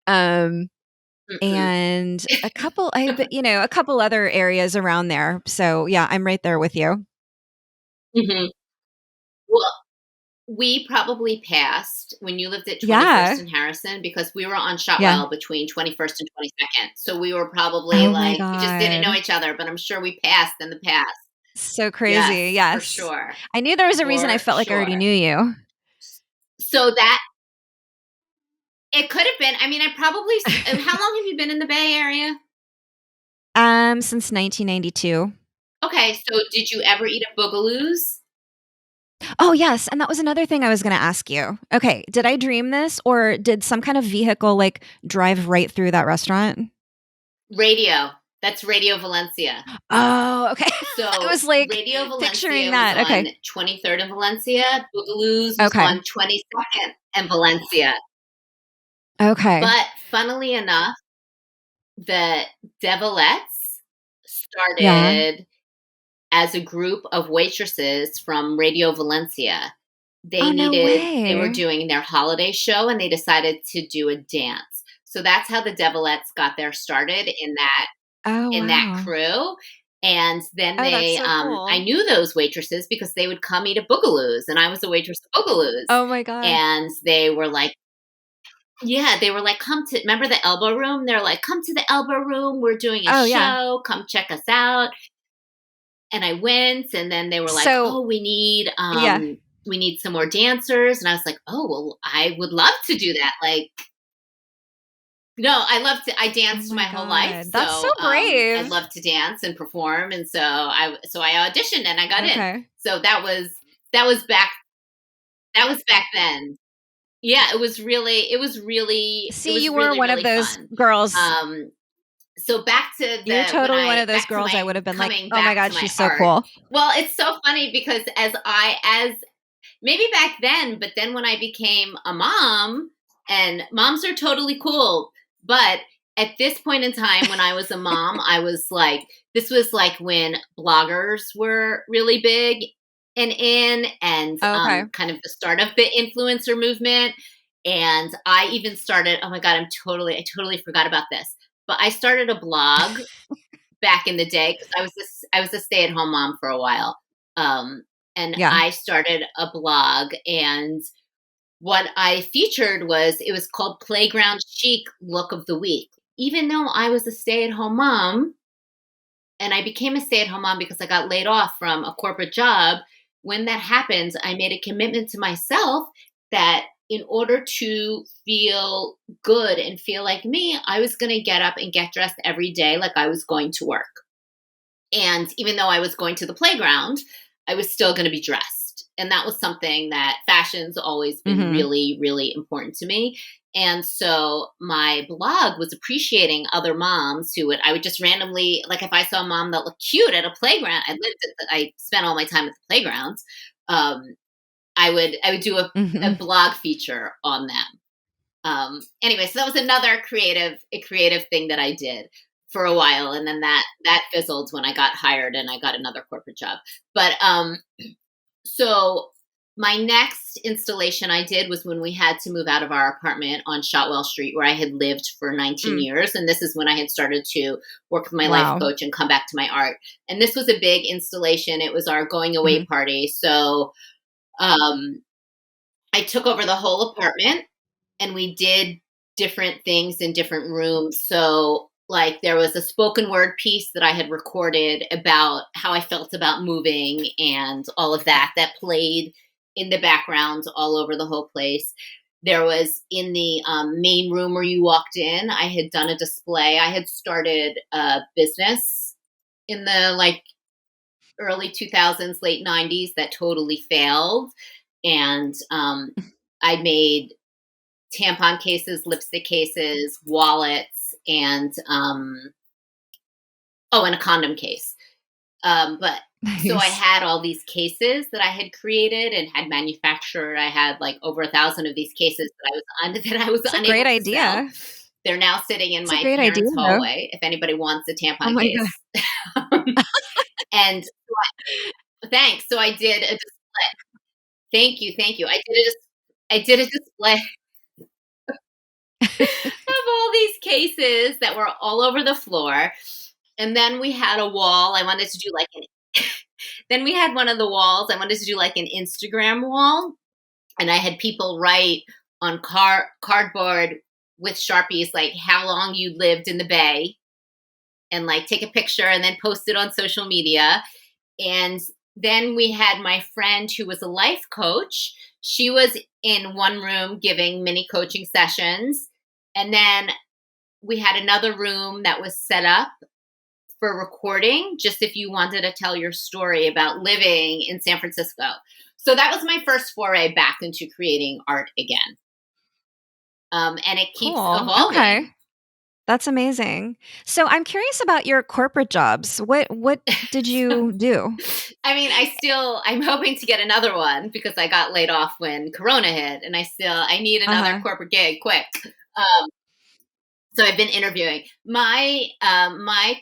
Um, Mm-mm. and a couple other areas around there. So yeah, I'm right there with you. Mhm. Well, we probably passed when you lived at 21st Yeah. and Harrison because we were on Yeah. Shotwell between 21st and 22nd. So we were probably Oh my like we just didn't know god. each other, but I'm sure we passed in the past. So Yes, crazy. for Yes. sure. I knew there was a reason I For felt like I already sure. knew you. So that it could have been. I mean, I probably how long have you been in the Bay Area? Since 1992. Okay, so did you ever eat at Boogaloo's? Oh, yes, and that was another thing I was gonna ask you. Okay, did I dream this or did some kind of vehicle, like, drive right through that restaurant? Radio. That's Radio Valencia. Oh, okay. I So was, like, Radio picturing Valencia was that. on Okay. 23rd and Valencia. Boogaloo's was Okay. on 22nd and Valencia. Okay. But funnily enough, the Devilettes Yeah. started as a group of waitresses from Radio Valencia. Oh, no They were way. doing their holiday show and they decided to do a dance. So that's how the Devilettes got their started Oh, in that wow. crew. And then Oh, that's so I cool. knew those waitresses because they would come eat at Boogaloo's and I was a waitress at Boogaloo's. Oh my god. And they were like, yeah, they were like, come to, remember the Elbow Room? They're like, come to the Elbow Room. We're doing a Oh, yeah. show. Come check us out. And I went and then they were like, So oh, yeah. we need some more dancers. And I was like, oh, well, I would love to do that. Like, no, I Oh danced my my whole life, god. That's so so, I brave. love to dance and perform, and so I auditioned and I got in. Okay. So that was back that was back then. Yeah, it See, was you were really, one of really those fun. girls. Um, so back to You're the when totally one I of those back to girls I my would have been like, coming "Oh my back god, to my she's so art. cool." Well, it's so funny because as maybe back then, but then when I became a mom, and moms are totally cool, but at this point in time when I was a mom, I was like, this was like when bloggers were really big and in, and Okay. kind of the start of the influencer movement. And I even started, oh my God, I totally forgot about this. But I started a blog back in the day because I was a stay at home mom for a while. Um, and Yeah. I started a blog, and what I featured it was called Playground Chic Look of the Week. Even though I was a stay at home mom, and I became a stay at home mom because I got laid off from a corporate job, when that happened, I made a commitment to myself that in order to feel good and feel like me, I was going to get up and get dressed every day like I was going to work. And even though I was going to the playground, I was still going to be dressed. And that was something that fashion's always been Mhm. really, really important to me. And so my blog was appreciating other moms I would just randomly, like if I saw a mom that looked cute at a playground, I spent all my time at the playgrounds. Um, I would do a Mhm. blog feature on them. Anyway, so that was a creative thing that I did for a while, and then that fizzled when I got hired and I got another corporate job. But so my next installation I did was when we had to move out of our apartment on Shotwell Street, where I had lived for 19 Mm. years, and this is when I had started to work with my life Wow. coach and come back to my art. And this was a big installation. It was our going away Mhm. party, so um, I took over the whole apartment and we did different things in different rooms. So, like, there was a spoken word piece that I had recorded about how I felt about moving and all of that played in the background all over the whole place. There was in the main room where you walked in, I had done a display. I had started a business in the like early 2000s, late 90s that totally failed. And I made tampon cases, lipstick cases, wallets, and and a condom case. But so I Nice. had all these cases that I had created and had manufactured. I had like over 1,000 of these cases that I was It's a great unable to sell. idea. They're now sitting in It's a my great idea, parents' though. hallway if anybody wants a Oh tampon my god. case. And thanks. So I did a thank you, thank you. I did a display of all these cases that were all over the floor. And then we had a wall. I wanted to do like an then we had one of the walls. I wanted to do like an Instagram wall. And I had people write on cardboard with Sharpies like how long you lived in the Bay and like take a picture and then post it on social media. And then we had my friend who was a life coach. She was in one room giving mini coaching sessions. And then we had another room that was set up for recording, just if you wanted to tell your story about living in San Francisco. So that was my first foray back into creating art again. And it keeps Cool. Okay. evolving. That's amazing. So I'm curious about your corporate jobs. What did you do? I mean, I'm hoping to get another one because I got laid off when Corona hit, and I need another Uh-huh. corporate gig quick. Um, so I've been interviewing. My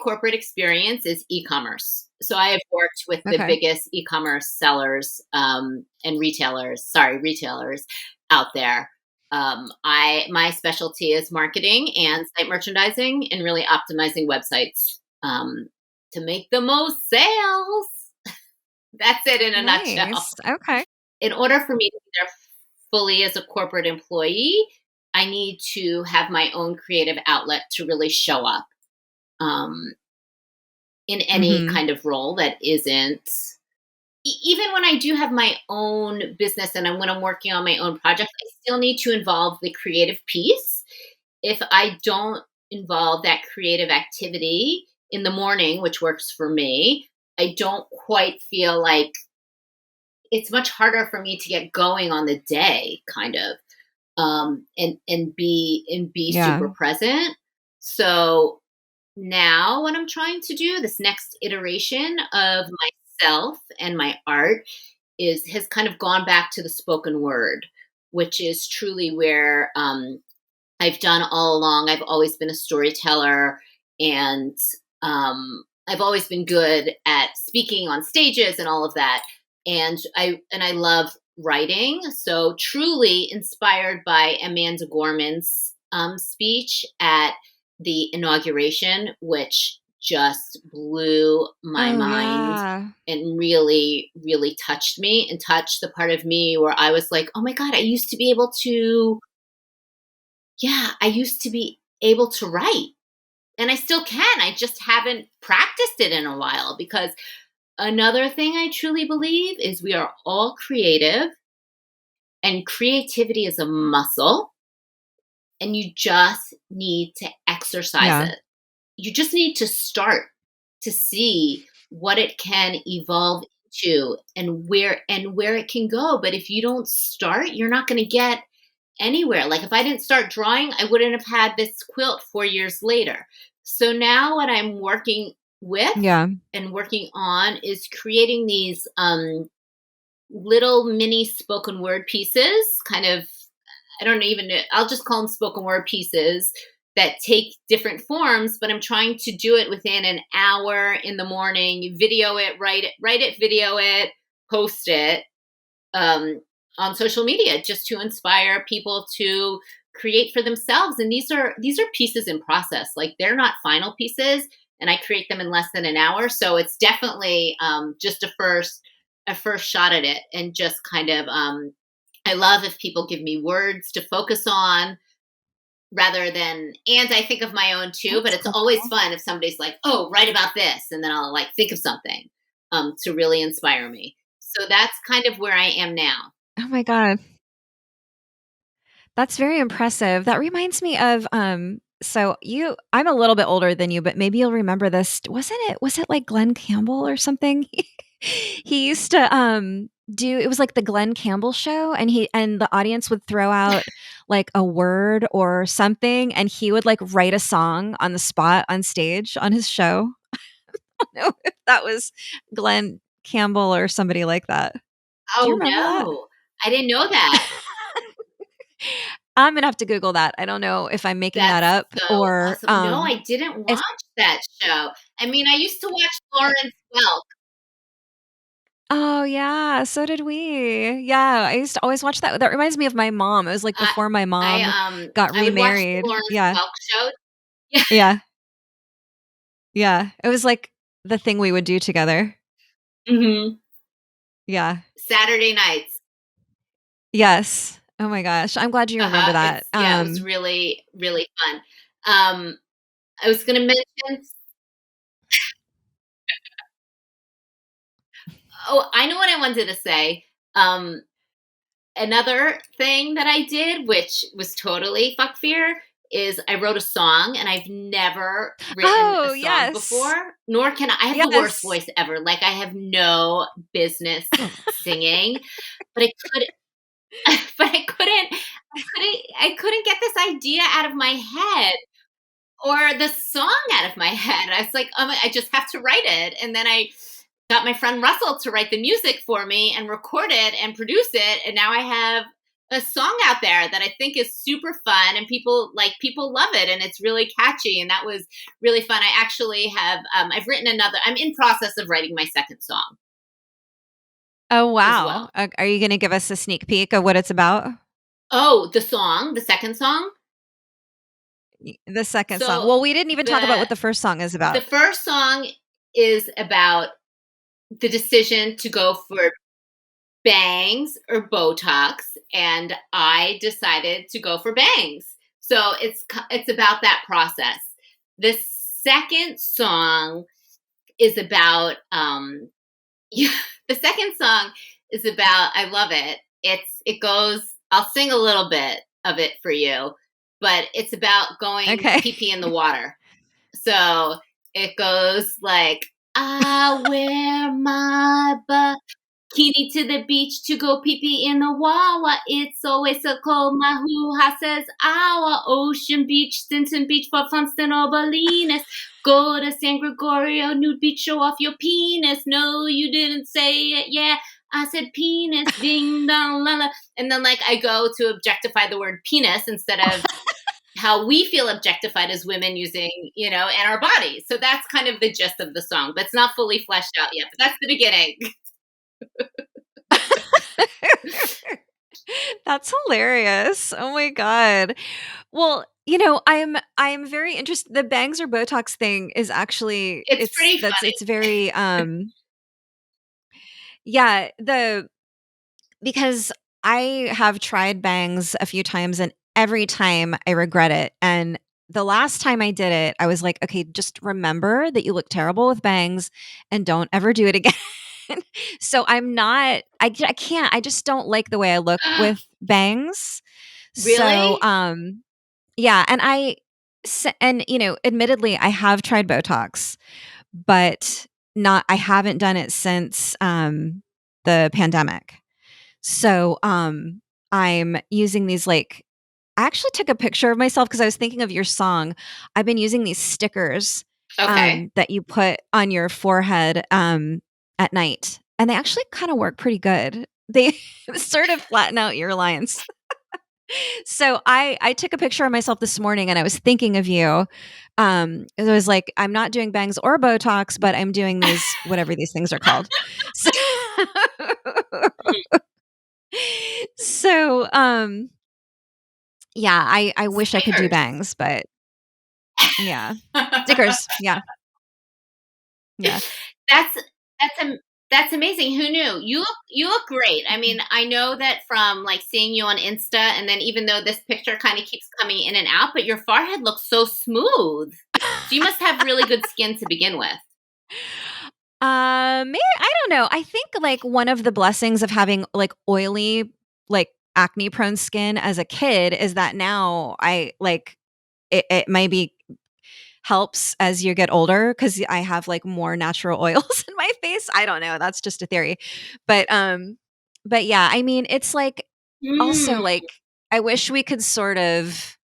corporate experience is e-commerce. So I have worked with the Okay. biggest e-commerce sellers and retailers out there. I my specialty is marketing and site merchandising and really optimizing websites to make the most sales. That's it in a nutshell. Nice. Okay. In order for me to be there fully as a corporate employee, I need to have my own creative outlet to really show up um, in any Mhm. kind of role that isn't. Even when I do have my own business and when I'm working on my own projects, I still need to involve the creative piece. If I don't involve that creative activity in the morning, which works for me, I don't quite feel like it's much harder for me to get going on the day, kind of, and be Yeah. super present. So now, what I'm trying to do, this next iteration of myself and my art, is has kind of gone back to the spoken word, which is truly where I've done all along. I've always been a storyteller, and I've always been good at speaking on stages and all of that. And I love writing. So truly inspired by Amanda Gorman's speech at the inauguration, which just blew my Oh, mind yeah. and really, really touched me and touched the part of me where I was like, oh my God, I used to be able to yeah, I used to be able to write, and I still can. I just haven't practiced it in a while because another thing I truly believe is we are all creative, and creativity is a muscle, and you just need to exercise Yeah. it. You just need to start to see what it can evolve into and where it can go. But if you don't start, you're not going to get anywhere. Like if I didn't start drawing, I wouldn't have had this quilt 4 years later. So now what I'm working with Yeah. and working on is creating these little mini spoken word pieces, kind of, I don't even know, I'll just call them spoken word pieces that take different forms, but I'm trying to do it within an hour in the morning, video it, write it, video it, post it um, on social media just to inspire people to create for themselves. And these are pieces in process. Like they're not final pieces, and I create them in less than an hour. So it's definitely just a first shot at it, and just kind of I love if people give me words to focus on rather than and I think of my own too, but That's it's cool. always fun if somebody's like, "Oh, write about this," and then I'll like think of something to really inspire me. So that's kind of where I am now. Oh my god. That's very impressive. That reminds me of, so I'm a little bit older than you, but maybe you'll remember this. Was it like Glenn Campbell or something? He used to, it was like the Glenn Campbell show, and the audience would throw out like a word or something, and he would like write a song on the spot on stage on his show. don't know if that was Glenn Campbell or somebody like that. Do you Oh, remember that? no. I didn't know that. I'm gonna have to Google that. I don't know if I'm making that That's up so or, awesome. No, I didn't if watch that show. I mean, I used to watch Lawrence Welk. Oh, yeah, so did we. Yeah, I used to always watch that. That reminds me of my mom. It was, like, I before my mom got I would watch the remarried. Lawrence Yeah, Welk show. Yeah. yeah, yeah. It was, like, the thing we would do together. Mhm. Yeah. Saturday nights. Yes. Oh my gosh, I'm glad you remember that. It was really, really fun. Um, I was gonna mention oh, I know what I wanted to say. Um, Another thing that I did, which was totally fuck fear, is I wrote a song, and I've never written a Oh, song yes. before, nor can I have the worst Yes. voice ever, like, I have no business singing, but I could but I couldn't get this idea out of my head or the song out of my head. I was like, I just have to write it. And then I got my friend Russell to write the music for me and record it and produce it. And now I have a song out there that I think is super fun and people love it and it's really catchy. And that was really fun. I actually have, I've written I'm in process of writing my second song Oh, as wow. well. Are you gonna give us a sneak peek of what it's about? Oh, the second song. The second song. So Well, we didn't even talk about the what the first song is the about. first song is about the decision to go for bangs or Botox, and I decided to go for bangs. So it's about that process. The second song is about yeah, the second song is about I love it. It goes I'll sing a little bit of it for you, but it's about going Okay. pee pee in the water. So it goes like, I wear my bikini to the beach to go pee pee in the wawa. It's always so cold. My hoo-ha says, our ocean beach, Stinson Beach for Funston or Bolinas. Go to San Gregorio, nude beach, show off your penis. No, you didn't say it. Yeah, I said penis. Ding dong la la. And then like I go to objectify the word penis instead of how we feel objectified as women using, and our bodies. So that's kind of the gist of the song, but it's not fully fleshed out yet. But that's the beginning. That's hilarious. Oh my god. Well, I'm very interested. The bangs or Botox thing is actually It's pretty funny. it's very yeah, the because I have tried bangs a few times and every time I regret it. And the last time I did it, I was like, okay, just remember that you look terrible with bangs and don't ever do it again. So I can't, I just don't like the way I look with bangs. So, Really? yeah. And admittedly, I have tried Botox, but I haven't done it since, the pandemic. So, I'm using these I actually took a picture of myself because I was thinking of your song. I've been using these stickers, Okay. that you put on your forehead, at night, and they actually kinda work pretty good. They sort of flatten out your lines. So, I took a picture of myself this morning, and I was thinking of you. It was like, I'm not doing bangs or Botox, but I'm doing these whatever these things are called. So So, yeah, I wish I could do Stickers. bangs, but yeah. Stickers, yeah, yeah. That's that's that's amazing. Who knew? You look great. I mean, I know that from like seeing you on Insta, and then even though this picture kind of keeps coming in and out, but your forehead looks so smooth. So you must have really good skin to begin with. Maybe I don't know. I think, like, one of the blessings of having, like, oily, like, acne-prone skin as a kid is that now it maybe helps as you get older because I have, like, more natural oils in my face. I don't know, that's just a theory. But yeah, I mean, it's, like, also, Mm. like, I wish we could sort of,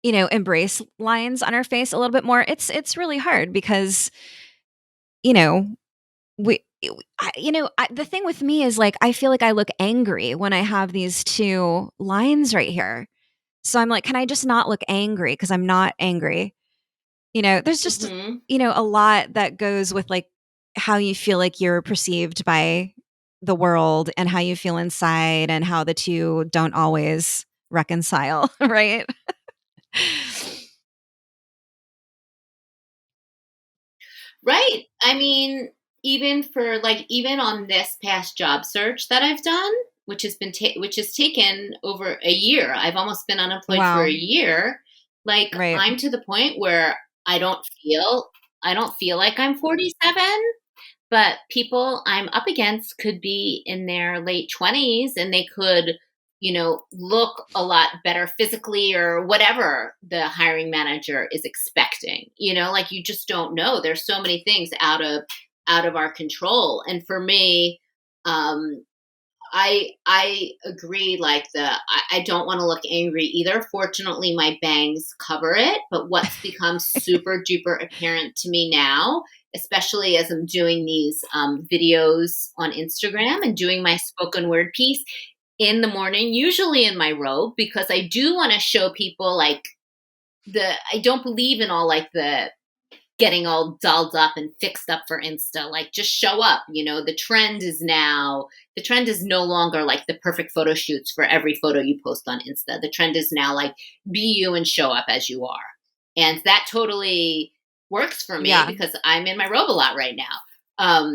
embrace lines on our face a little bit more. It's really hard because you know, we the thing with me is, like, I feel like I look angry when I have these 2 lines right here. So I'm like, "Can I just not look angry? Because 'Cause I'm not angry." There's just, Hmm. a lot that goes with, like, how you feel like you're perceived by the world and how you feel inside and how the 2 don't always reconcile, right? Right. I mean, even for like even on this past job search that I've done, which has taken over a year. I've almost been unemployed for a Wow. year. Like Right. I'm to the point where I don't feel like I'm 47, but people I'm up against could be in their late 20s and they could, look a lot better physically or whatever the hiring manager is expecting. Like you just don't know. There's so many things out of our control. And for me, um I agree. Like I don't want to look angry either. Fortunately, my bangs cover it. But what's become super duper apparent to me now, especially as I'm doing these videos on Instagram and doing my spoken word piece in the morning, usually in my robe, because I do want to show people like I don't believe in all like the getting all dolled up and fixed up for Insta. Like just show up. The trend is no longer like the perfect photo shoots for every photo you post on Insta. The trend is now like be you and show up as you are. And that totally works for me Yeah. because I'm in my robe a lot right now.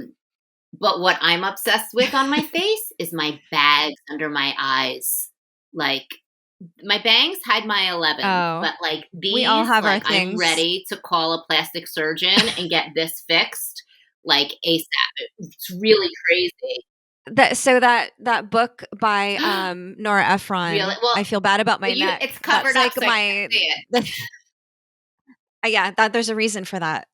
But what I'm obsessed with on my face is my bags under my eyes. Like my bangs hide my 11s, Oh, but like we all these, have our like I'm things. ready to call a plastic surgeon and get this fixed like ASAP. It's really crazy. That book by, Nora Really, Ephron, well, I Feel Bad About My it's Neck, that's covered up like so I my can't see it. the yeah, that there's a reason for that.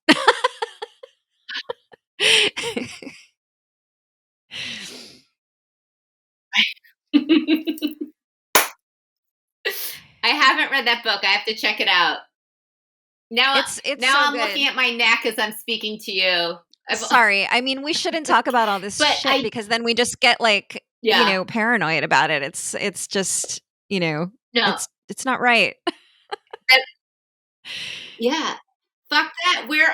I haven't read that book. I have to check it out. It's Now so I'm looking good. at my neck as I'm speaking to you. I've, Sorry, I mean, we shouldn't talk about all this but shit because then we just get, like, yeah, paranoid about it. It's just, no, it's not right. that, yeah, fuck that. We're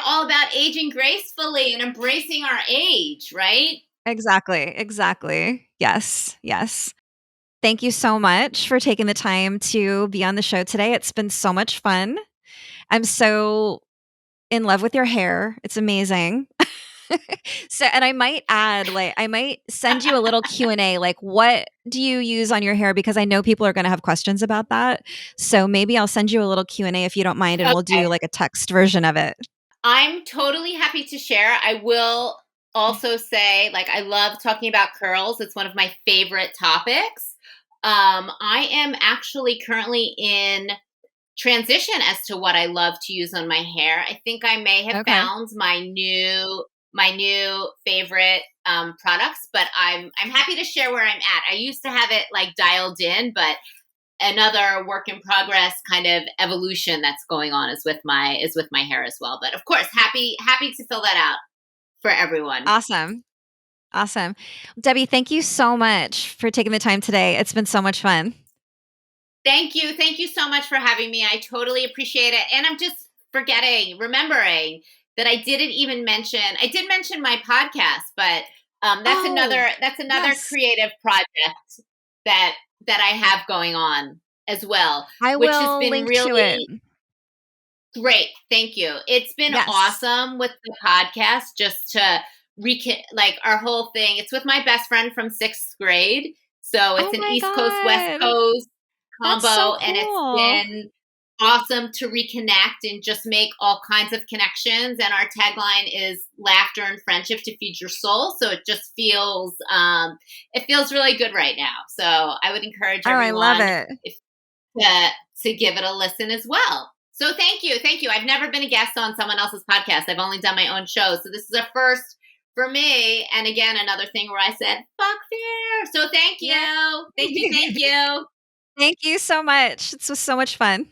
all about aging gracefully and embracing our age, right? Exactly, exactly. Yes, yes. Thank you so much for taking the time to be on the show today. It's been so much fun. I'm so in love with your hair. It's amazing. And I might add, like, I might send you a little Q&A, like, what do you use on your hair? Because I know people are going to have questions about that. So maybe I'll send you a little Q&A if you don't mind, and we'll do Okay. like a text version of it. I'm totally happy to share. I will also say, like, I love talking about curls. It's one of my favorite topics. I am actually currently in transition as to what I love to use on my hair. I think I may have Okay. found my new favorite products, but I'm happy to share where I'm at. I used to have it like dialed in, but another work in progress kind of evolution that's going on is with my hair as well. But of course, happy to fill that out for everyone. Awesome. Awesome. Debbie, thank you so much for taking the time today. It's been so much fun. Thank you so much for having me. I totally appreciate it. And I'm just remembering that I did mention my podcast, but that's Oh, another yes. creative project that I have going on as well, I which has will been link to it. really great. Thank you. It's been Yes. awesome with the podcast just to like our whole thing. It's with my best friend from 6th grade. So it's Oh an my East Coast, West god. Coast That's so combo, and it's cool. been awesome to reconnect and just make all kinds of connections. And our tagline is laughter and friendship to feed your soul. So it feels really good right now. So I would encourage Oh, I love everyone it. if to give it a listen as well. So thank you. I've never been a guest on someone else's podcast. I've only done my own show. So this is a first for me. And again, another thing where I said, fuck fear. So thank Yeah. you. Thank you. Thank you. Thank you so much. This was so much fun.